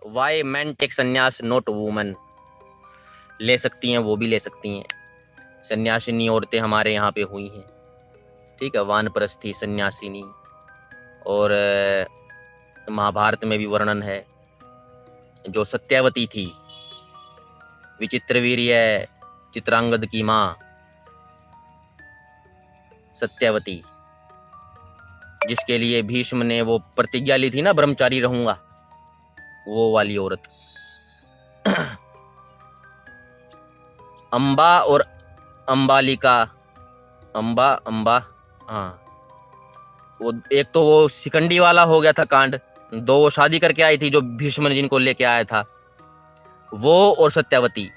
Y man take संन्यास not woman, ले सकती हैं, वो भी ले सकती हैं। सन्यासिनी औरतें हमारे यहाँ पे हुई हैं, ठीक है, वानप्रस्थी सन्यासिनी। और महाभारत में भी वर्णन है, जो सत्यावती थी, विचित्र वीर्य चित्रांगद की माँ सत्यावती, जिसके लिए भीष्म ने वो प्रतिज्ञा ली थी ना, ब्रह्मचारी रहूंगा, वो वाली औरत। अंबा और अंबालिका, अंबा अंबा, हाँ, वो एक तो वो शिकंडी वाला हो गया था कांड, दो वो शादी करके आई थी जो भीष्म ने जिनको लेके आया था, वो और सत्यावती,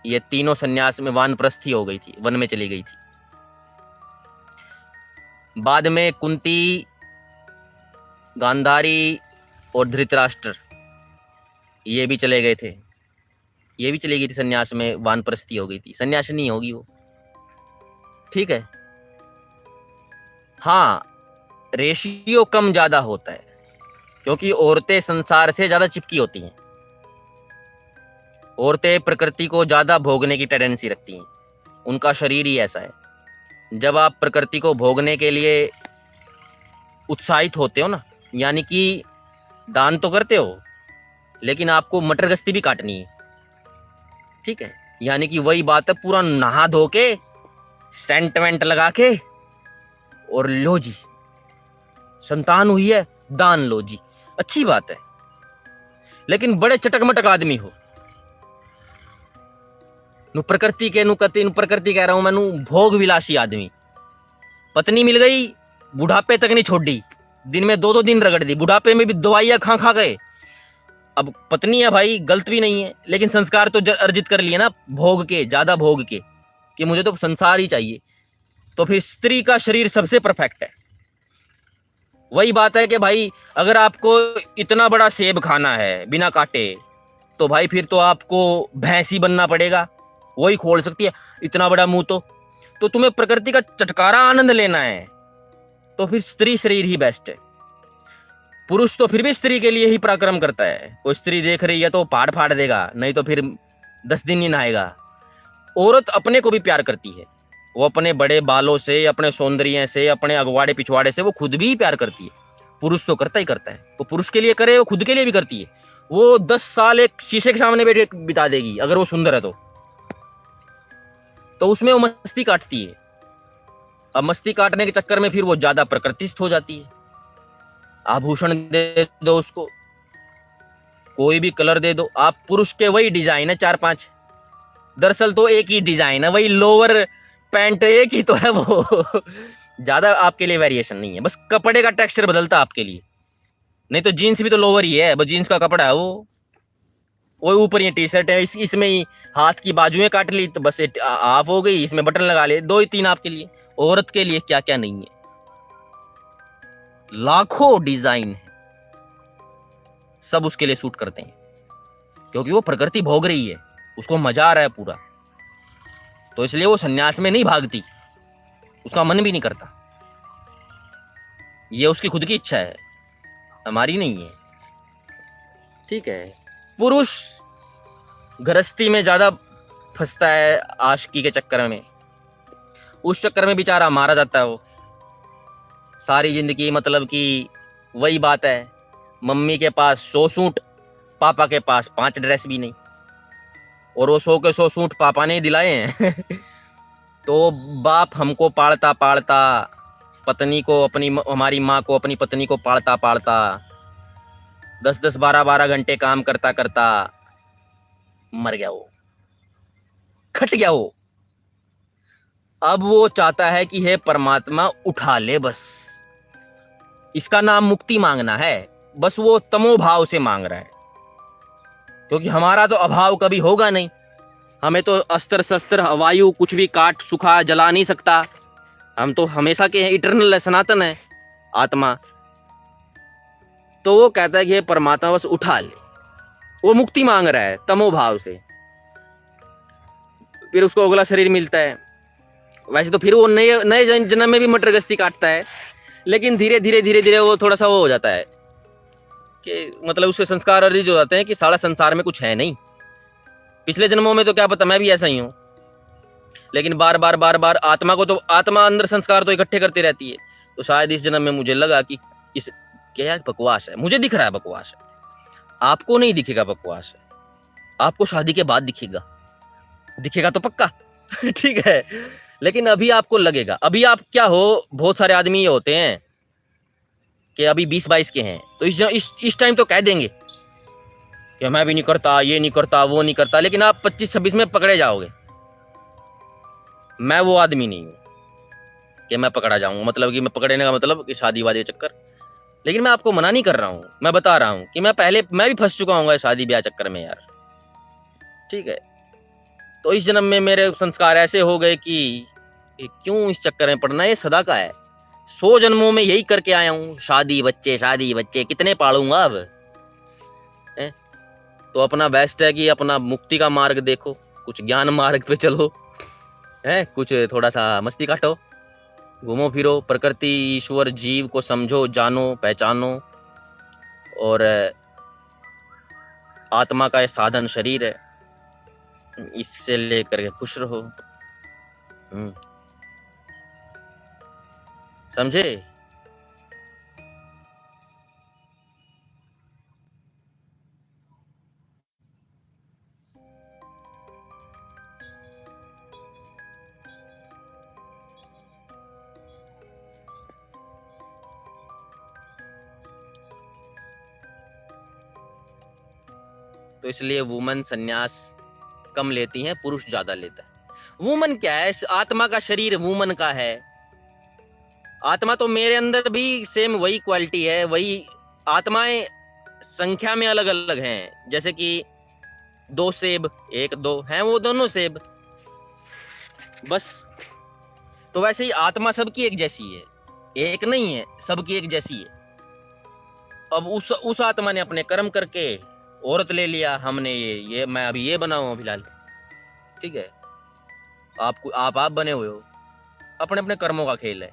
ये तीनों सन्यास में वानप्रस्थी हो गई थी, वन में चली गई थी। बाद में कुंती, गांधारी और धृतराष्ट्र ये भी चले गए थे, ये भी चली गई थी सन्यास में, वानप्रस्थी हो गई थी, सन्यास नहीं होगी वो, ठीक है। हाँ, रेशियो कम ज्यादा होता है, क्योंकि औरतें संसार से ज्यादा चिपकी होती हैं, औरतें प्रकृति को ज्यादा भोगने की टेंडेंसी रखती हैं, उनका शरीर ही ऐसा है। जब आप प्रकृति को भोगने के लिए उत्साहित होते हो ना, यानी कि दान तो करते हो, लेकिन आपको मटर गश्ती भी काटनी है, ठीक है, यानी कि वही बात है, पूरा नहा धो के सेंट वेंट लगा के और लो जी, संतान हुई है, दान लो जी, अच्छी बात है। लेकिन बड़े चटक मटक आदमी हो, नु प्रकृति के नु प्रकृति कह रहा हूं मैं, नु भोग विलासी आदमी, पत्नी मिल गई, बुढ़ापे तक नहीं छोड़ दी, दिन में 2-2 दिन रगड़ दी, बुढ़ापे में भी दवाइयां खा खा गए। अब पत्नी है भाई, गलत भी नहीं है, लेकिन संस्कार तो अर्जित कर लिए ना भोग के, ज्यादा भोग के, कि मुझे तो संसार ही चाहिए। तो फिर स्त्री का शरीर सबसे परफेक्ट है। वही बात है कि भाई अगर आपको इतना बड़ा सेब खाना है बिना काटे, तो भाई फिर तो आपको भैंस ही बनना पड़ेगा, वही खोल सकती है इतना बड़ा मुंह। तो तुम्हें प्रकृति का चटकारा आनंद लेना है, तो फिर स्त्री शरीर ही बेस्ट है। पुरुष तो फिर भी स्त्री के लिए ही पराक्रम करता है, कोई स्त्री देख रही है तो पाड़ फाड़ देगा, नहीं तो फिर 10 दिन ही नहाएगा। औरत अपने को भी प्यार करती है, वो अपने बड़े बालों से, अपने सौंदर्य से, अपने अगवाड़े पिछवाड़े से वो खुद भी प्यार करती है। पुरुष तो करता ही करता है, वो पुरुष के लिए करे, वो खुद के लिए भी करती है। वो 10 साल एक शीशे के सामने बैठ के बिता देगी अगर वो सुंदर है तो उसमें वो मस्ती काटती है। अब मस्ती काटने के चक्कर में फिर वो ज्यादा प्रकृतिस्थ हो जाती है। आभूषण दे दो उसको, कोई भी कलर दे दो, आप पुरुष के वही डिजाइन है 4-5, दरअसल तो एक ही डिजाइन है, वही लोअर पैंट एक ही तो है वो ज्यादा आपके लिए वेरिएशन नहीं है, बस कपड़े का टेक्सचर बदलता है आपके लिए। नहीं तो जीन्स भी तो लोअर ही है, बस जीन्स का कपड़ा है वो ऊपर ये टी शर्ट है, इसमें ही हाथ की बाजुएं काट ली तो बस ऑफ हो गई, इसमें बटन लगा ले, 2 ही 3 आपके लिए। औरत के लिए क्या क्या नहीं है, लाखों डिजाइन है, सब उसके लिए सूट करते हैं, क्योंकि वो प्रकृति भोग रही है, उसको मजा आ रहा है पूरा, तो इसलिए वो सन्यास में नहीं भागती, उसका मन भी नहीं करता, ये उसकी खुद की इच्छा है, हमारी नहीं है, ठीक है। पुरुष गृहस्थी में ज्यादा फंसता है आशिकी के चक्कर में, उस चक्कर में बेचारा मारा जाता है वो सारी जिंदगी। मतलब कि वही बात है, मम्मी के पास 100 सूट, पापा के पास 5 ड्रेस भी नहीं, और वो 100 के 100 सूट पापा ने ही दिलाए हैं तो बाप हमको पालता पालता, पत्नी को अपनी, हमारी माँ को अपनी पत्नी को पालता पालता 10-10 12-12 घंटे काम करता करता मर गया, वो खट गया वो। अब वो चाहता है कि हे परमात्मा उठा ले, बस इसका नाम मुक्ति मांगना है, बस वो तमोभाव से मांग रहा है, क्योंकि हमारा तो अभाव कभी होगा नहीं, हमें तो अस्त्र शस्त्र वायु कुछ भी काट सुखा जला नहीं सकता, हम तो हमेशा के हैं, इटर्नल है, सनातन है आत्मा। तो वो कहता है कि हे परमात्मा बस उठा ले, वो मुक्ति मांग रहा है तमोभाव से। फिर उसको अगला शरीर मिलता है, वैसे तो फिर वो नए जन्म में भी मटर गश्ती काटता है, लेकिन धीरे धीरे धीरे धीरे वो थोड़ा सा वो हो जाता है, कि मतलब उसके संस्कार अर्जित हो जाते हैं कि सारा संसार में कुछ है नहीं, पिछले जन्मों में तो क्या पता मैं भी ऐसा ही हूँ, लेकिन बार बार बार बार आत्मा को तो आत्मा अंदर संस्कार तो इकट्ठे करती रहती है। तो शायद इस जन्म में मुझे लगा कि इस क्या यार बकवास है, मुझे दिख रहा है बकवास है, आपको नहीं दिखेगा बकवास है, आपको शादी के बाद दिखेगा, दिखेगा तो पक्का ठीक है, लेकिन अभी आपको लगेगा, अभी आप क्या हो, बहुत सारे आदमी ये होते हैं कि अभी 20-22 के हैं, तो इस टाइम तो कह देंगे कि मैं भी नहीं करता, ये नहीं करता, वो नहीं करता, लेकिन आप 25-26 में पकड़े जाओगे। मैं वो आदमी नहीं हूँ कि मैं पकड़ा जाऊंगा, मतलब कि मैं पकड़ने का मतलब कि शादी वादी चक्कर, लेकिन मैं आपको मना नहीं कर रहा हूँ, मैं बता रहा हूँ कि मैं भी फंस चुका हूँ शादी ब्याह चक्कर में यार, ठीक है। तो इस जन्म में मेरे संस्कार ऐसे हो गए कि क्यों इस चक्कर में पड़ना, ये सदा का है, 100 जन्मों में यही करके आया हूँ, शादी बच्चे कितने पालूंगा अब है? तो अपना बेस्ट है कि अपना मुक्ति का मार्ग देखो, कुछ ज्ञान मार्ग पे चलो, है कुछ थोड़ा सा मस्ती काटो, घूमो फिरो, प्रकृति ईश्वर जीव को समझो, जानो पहचानो, और आत्मा का ये साधन शरीर है, इससे लेकर के खुश रहो। समझे? तो इसलिए वुमन संन्यास कम लेती हैं, पुरुष ज्यादा लेता है। वुमन क्या है, आत्मा का शरीर वुमन का है, आत्मा तो मेरे अंदर भी सेम वही क्वालिटी है, वही आत्माएं संख्या में अलग अलग हैं, जैसे कि 2 सेब 1-2 हैं, वो दोनों सेब बस। तो वैसे ही आत्मा सबकी एक जैसी है, एक नहीं है, सबकी एक जैसी है। अब उस आत्मा ने अपने कर्म करके औरत ले लिया, हमने ये मैं अभी ये बना हूं फिलहाल, ठीक है, आप बने हुए हो, अपने अपने कर्मों का खेल है।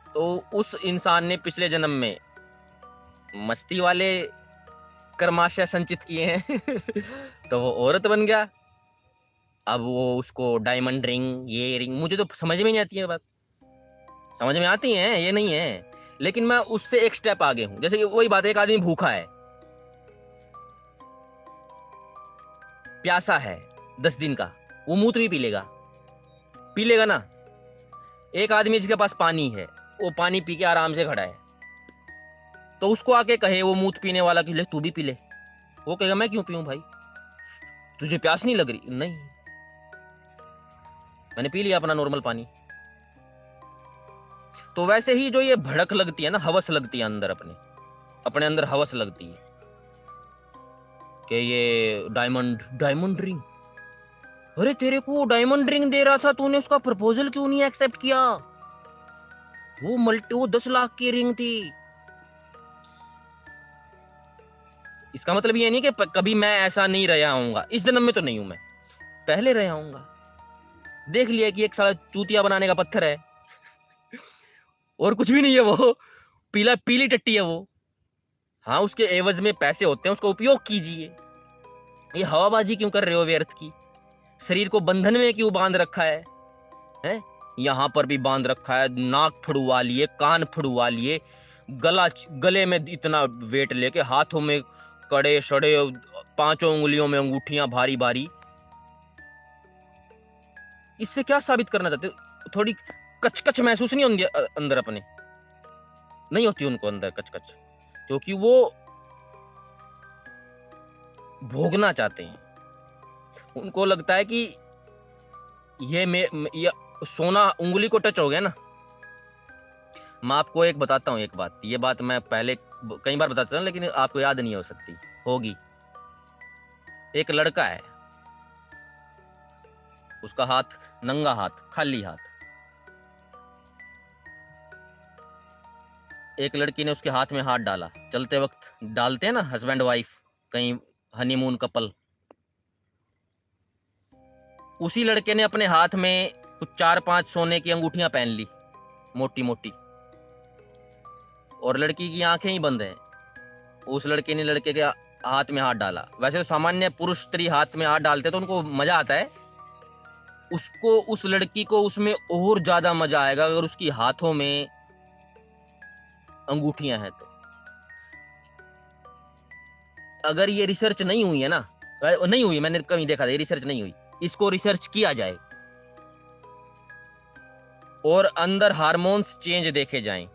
तो उस इंसान ने पिछले जन्म में मस्ती वाले कर्माशय संचित किए हैं तो वो औरत बन गया, अब वो उसको डायमंड रिंग, ये रिंग, मुझे तो समझ में नहीं आती है बात, समझ में आती है ये नहीं है, लेकिन मैं उससे एक स्टेप आगे हूं। जैसे कि वही बात है, एक आदमी भूखा है, प्यासा है 10 दिन का, वो मूत्र भी पी लेगा ना। एक आदमी जिसके पास पानी है, वो पानी पी के आराम से खड़ा है, तो उसको आके कहे वो मूत्र पीने वाला कि ले तू भी पी ले, वो कहेगा मैं क्यों पीऊं भाई, तुझे प्यास नहीं लग रही? नहीं, मैंने पी लिया अपना नॉर्मल पानी। तो वैसे ही जो ये भड़क लगती है ना, हवस लगती है अंदर, अपने अंदर हवस लगती है कि ये डायमंड रिंग, अरे तेरे को डायमंड रिंग दे रहा था, तूने उसका प्रपोजल क्यों नहीं एक्सेप्ट किया, वो 10 लाख की रिंग थी। इसका मतलब ये नहीं कि कभी मैं ऐसा नहीं रहा हूंगा, इस जन्म में तो नहीं हूं मैं, पहले रहा हूंगा, देख लिया कि एक साला चूतिया बनाने का पत्थर है और कुछ भी नहीं है, वो पीली टट्टी है वो। हाँ, उसके एवज में पैसे होते हैं, उसका उपयोग कीजिए, ये हवाबाजी क्यों कर रहे हो व्यर्थ की, शरीर को बंधन में क्यों बांध रखा है? यहां पर भी बांध रखा है, नाक फुड़वा लिए, कान फुड़वा लिए, गले में इतना वेट लेके, हाथों में कड़े शड़े, 5 उंगलियों में अंगूठियां भारी भारी। इससे क्या साबित करना चाहते हो? थोड़ी कचकच महसूस नहीं होती अंदर अपने, नहीं होती उनको अंदर कचकच, क्योंकि वो भोगना चाहते हैं, उनको लगता है कि ये सोना उंगली को टच हो गया ना। मैं आपको एक बताता हूँ, एक बात, ये बात मैं पहले कई बार बताता हूँ, लेकिन आपको याद नहीं हो सकती होगी। एक लड़का है, उसका हाथ नंगा हाथ, खाली हाथ, एक लड़की ने उसके हाथ में हाथ डाला, चलते वक्त डालते हैं ना हस्बैंड वाइफ, कहीं हनीमून कपल, उसी लड़के ने अपने हाथ में कुछ 4-5 सोने की अंगूठियां पहन ली, मोटी मोटी, और लड़की की आंखें ही बंद हैं, उस लड़के ने लड़के के हाथ में हाथ डाला। वैसे तो सामान्य पुरुष स्त्री हाथ में हाथ डालते तो उनको मजा आता है, उसको उस लड़की को उसमें और ज्यादा मजा आएगा अगर उसकी हाथों में अंगूठियां हैं तो। अगर ये रिसर्च नहीं हुई है ना, नहीं हुई, मैंने कहीं देखा था, ये रिसर्च नहीं हुई, इसको रिसर्च किया जाए और अंदर हार्मोन्स चेंज देखे जाएं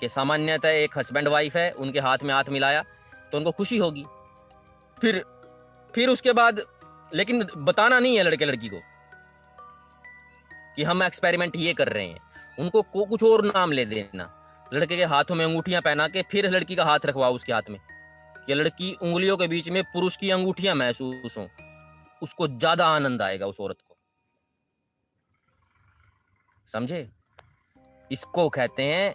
कि सामान्यतः एक हस्बैंड वाइफ है, उनके हाथ में हाथ मिलाया तो उनको खुशी होगी, फिर उसके बाद, लेकिन बताना नहीं है लड़के लड़की को कि हम एक्सपेरिमेंट ये कर रहे हैं, उनको कुछ और नाम ले देना, लड़के के हाथों में अंगूठियां पहना के फिर लड़की का हाथ रखवाओ उसके हाथ में, कि लड़की उंगलियों के बीच में पुरुष की अंगूठियां महसूस हों, उसको ज्यादा आनंद आएगा उस औरत को। समझे? इसको कहते हैं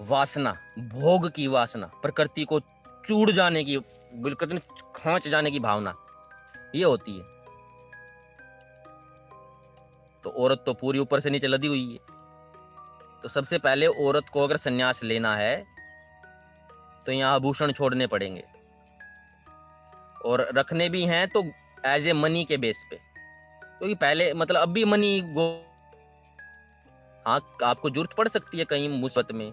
वासना, भोग की वासना, प्रकृति को चूड़ जाने की, बिल्कुल खींच जाने की भावना ये होती है। तो औरत तो पूरी ऊपर से नीचे लदी हुई है, तो सबसे पहले औरत को अगर संन्यास लेना है तो यहाँ आभूषण छोड़ने पड़ेंगे, और रखने भी हैं तो एज ए मनी के बेस पे, क्योंकि पहले मतलब अब भी मनी हाँ आपको जरूरत पड़ सकती है कहीं मुसीबत में,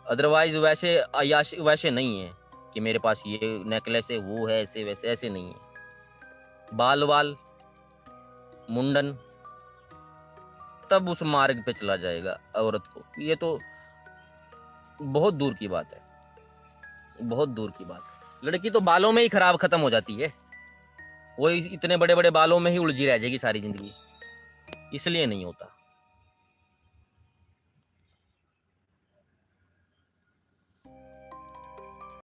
अदरवाइज वैसे अयाश वैसे नहीं है कि मेरे पास ये नेकलेस है, वो है, ऐसे वैसे ऐसे नहीं है। बाल वाल मुंडन, तब उस मार्ग पे चला जाएगा औरत को, ये तो बहुत दूर की बात है, बहुत दूर की बात है। लड़की तो बालों में ही खराब खत्म हो जाती है, वो इतने बड़े बड़े बालों में ही उलझी रह जाएगी सारी जिंदगी, इसलिए नहीं होता।